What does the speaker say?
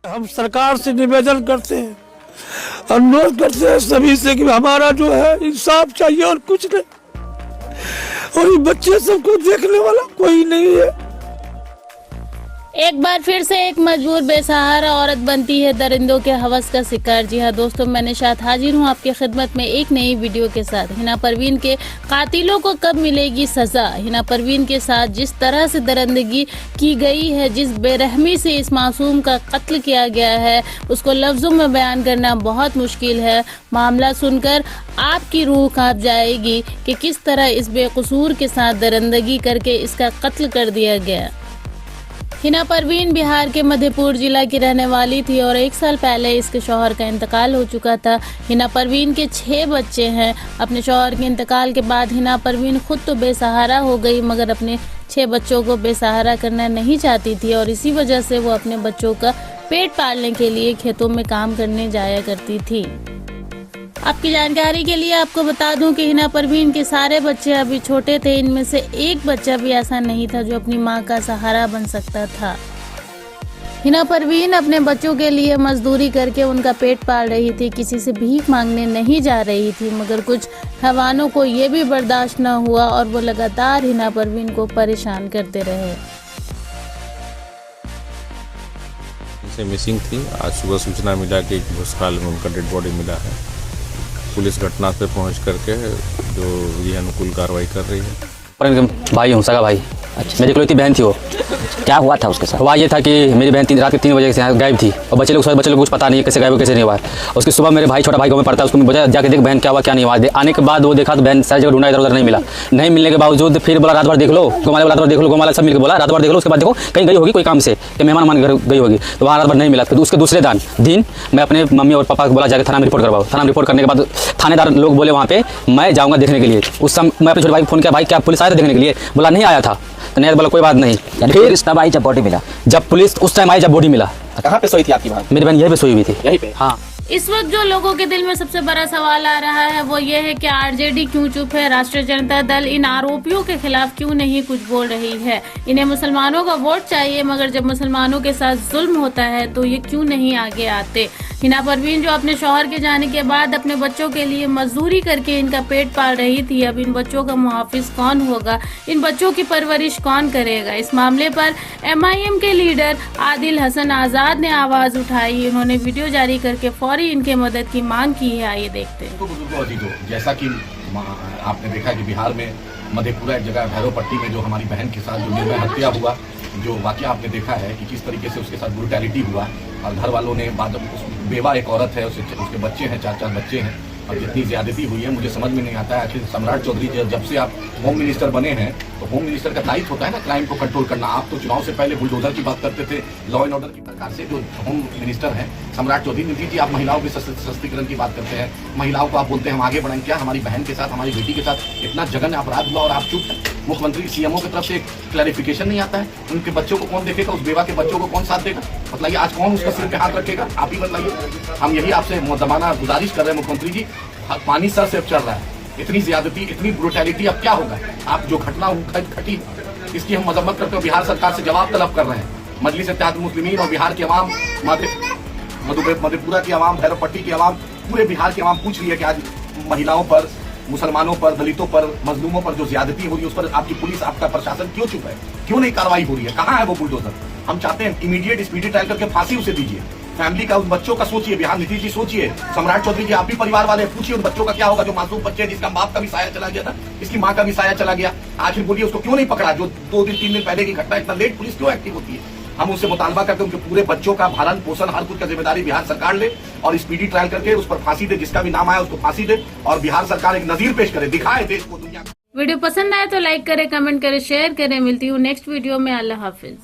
हम सरकार से निवेदन करते हैं, अनुरोध करते हैं सभी से कि हमारा जो है इंसाफ चाहिए और कुछ नहीं। और ये बच्चे सबको देखने वाला कोई नहीं है। एक बार फिर से एक मजबूर बेसहारा औरत बनती है दरिंदों के हवस का शिकार। जी हाँ दोस्तों, मैं निशात हाजिर हूँ आपकी खिदमत में एक नई वीडियो के साथ। हिना परवीन के कातिलों को कब मिलेगी सजा? हिना परवीन के साथ जिस तरह से दरिंदगी की गई है, जिस बेरहमी से इस मासूम का कत्ल किया गया है, उसको लफ्जों में बयान करना बहुत मुश्किल है। मामला सुनकर आपकी रूह कांप जाएगी कि किस तरह इस बेकसूर के साथ दरिंदगी करके इसका कत्ल कर दिया गया। हिना परवीन बिहार के मधेपुरा जिला की रहने वाली थी और 1 साल पहले इसके शौहर का इंतकाल हो चुका था। हिना परवीन के 6 बच्चे हैं। अपने शौहर के इंतकाल के बाद हिना परवीन खुद तो बेसहारा हो गई, मगर अपने 6 बच्चों को बेसहारा करना नहीं चाहती थी और इसी वजह से वो अपने बच्चों का पेट पालने के लिए खेतों में काम करने जाया करती थी। आपकी जानकारी के लिए आपको बता दूं कि हिना परवीन के सारे बच्चे अभी छोटे थे। इनमें से एक बच्चा भी ऐसा नहीं था जो अपनी मां का सहारा बन सकता था। हिना परवीन अपने बच्चों के लिए मजदूरी करके उनका पेट पाल रही थी, किसी से भीख मांगने नहीं जा रही थी। मगर कुछ हैवानों को ये भी बर्दाश्त न हुआ और वो लगातार हिना परवीन को परेशान करते रहे। मिसिंग थी। आज सुबह सूचना मिला कि भूसखाल में उनका डेड बॉडी मिला है। पुलिस घटना पे पहुंच करके जो ये अनुकूल कार्रवाई कर रही है। भाई हूँ, सगा भाई। अच्छा, मेरी इकलौती बहन थी। वो क्या हुआ था उसके साथ? हुआ ये था कि मेरी बहन रात के 3 बजे से गायब थी और बच्चे लोग कुछ पता नहीं कैसे गायब कैसे नहीं हुआ। उसके सुबह मेरे भाई, छोटा भाई गाँव में पड़ता है, उसको बोला जाके देख बहन क्या हुआ क्या नहीं हुआ। आने के बाद वो देखा तो बहन सारी जगह ढूंढा, इधर उधर नहीं मिला। नहीं मिलने के बावजूद फिर बोला रात भर देख लो, गोमाला रात भर देख लो, गोमाला सब मिलकर बोला रात भर देख लो। उसके बाद देखो कहीं गई होगी कोई काम से, कि मेहमान मान घर गई होगी, तो वहाँ रात भर नहीं मिला। फिर उसके दूसरे दिन मैं अपने मम्मी और पापा को बोला जाकर थाना में रिपोर्ट करवाओ। थाना में रिपोर्ट करने के बाद थानेदार लोग बोले वहाँ पे मैं जाऊँगा देखने के लिए। उस समय मैं अपने छोटे भाई को फोन किया, भाई क्या पुलिस आया था देखने के लिए? बोला नहीं आया था। तो नहीं बोला कोई बात नहीं। फिर तब आई जब बॉडी मिला? जब पुलिस उस टाइम आई जब बॉडी मिला। कहाँ पे सोई थी आपकी बहन? मेरी बहन यहीं पे सोई हुई थी। यहीं पे? हाँ। इस वक्त जो लोगों के दिल में सबसे बड़ा सवाल आ रहा है वो ये है कि आरजेडी क्यों चुप है? राष्ट्रीय जनता दल इन आरोपियों के खिलाफ क्यों नहीं कुछ बोल रही है? इन्हें मुसलमानों का वोट चाहिए, मगर जब मुसलमानों के साथ जुल्म होता है तो ये क्यों नहीं आगे आते? हिना परवीन जो अपने शौहर के जाने के बाद अपने बच्चों के लिए मजदूरी करके इनका पेट पाल रही थी, अब इन बच्चों का मुहाफिज कौन होगा? इन बच्चों की परवरिश कौन करेगा? इस मामले पर MIM के लीडर आदिल हसन आजाद ने आवाज उठाई। उन्होंने वीडियो जारी करके फौरी इनके मदद की मांग की है। आइए देखते हैं। जैसा कि आपने देखा कि बिहार में मधेपुरा एक जगह भैरव पट्टी में जो हमारी बहन के साथ जो निर्भय हत्या हुआ, जो वाकया आपने देखा है कि किस तरीके से उसके साथ ब्रूटैलिटी हुआ और घर वालों ने बाद बेवा एक औरत है, उसके बच्चे हैं, 4 बच्चे हैं, और जितनी ज्यादती हुई है मुझे समझ में नहीं आता है। आखिर सम्राट चौधरी जब से आप होम मिनिस्टर बने हैं तो होम मिनिस्टर का दायित्व होता है ना क्राइम को कंट्रोल करना। आप तो चुनाव से पहले बुलडोजर की बात करते थे, लॉ एंड ऑर्डर की प्रकार से। जो होम मिनिस्टर हैं सम्राट चौधरी, निधि जी आप महिलाओं के सशक्तिकरण की बात करते हैं, महिलाओं को आप बोलते हैं हम आगे बढ़ाएं। क्या हमारी बहन के साथ, हमारी बेटी के साथ इतना जघन्य अपराध हुआ और आप चुप हैं? मुख्यमंत्री CMO की तरफ से एक क्लैरिफिकेशन नहीं आता है। उनके बच्चों को कौन देखेगा? उस बेवा के बच्चों को कौन साथ देगा? बताइए, आज कौन उसका सिर पे हाथ रखेगा? आप ही बताइए। हम यही आपसे मुद्दमाना गुजारिश कर रहे हैं मुख्यमंत्री जी, पानी सर से चल रहा है। इतनी ज्यादती, इतनी ब्रूटैलिटी, अब क्या होगा? आप जो घटना घटी इसकी हम मजम्मत करते हैं, बिहार सरकार से जवाब तलब कर रहे हैं। मजलिस इत्तेहाद मुस्लिमीन और बिहार की आवाम, मधेपुरा की आवाम, भैरव पट्टी की आवाम, पूरे बिहार की आवाम पूछ रही है कि आज महिलाओं पर, मुसलमानों पर, दलितों पर, मजलूमों पर जो ज्यादती हो रही है उस पर आपकी पुलिस, आपका प्रशासन क्यों चुप है? क्यों नहीं कार्रवाई हो रही है? कहाँ है वो बुलडोजर? हम चाहते हैं इमीडिएट स्पीडी ट्रायल करके फांसी उसे दीजिए। फैमिली का, उन बच्चों का सोचिए। बिहार नीतीश जी सोचिए, सम्राट चौधरी जी आप भी परिवार वाले, पूछिए उन बच्चों का क्या होगा जो मासूम बच्चे, जिसका बाप का भी साया चला गया था, इसकी माँ का भी साया चला गया। आखिर बोलिए उसको क्यों नहीं पकड़ा? जो 2 दिन 3 दिन पहले की घटना, इतना लेट पुलिस क्यों एक्टिव होती है? हम उससे मुतालबा करके उनके पूरे बच्चों का भरण पोषण हर कुछ का जिम्मेदारी बिहार सरकार ले और स्पीडी ट्रायल करके उस पर फांसी दे, जिसका भी नाम आया उसको फांसी दे, और बिहार सरकार एक नजीर पेश करे, दिखाए देश को, दुनिया को। वीडियो पसंद आए तो लाइक करें, कमेंट करें, शेयर करें। मिलती हूँ नेक्स्ट वीडियो में। अल्लाह हाफिज।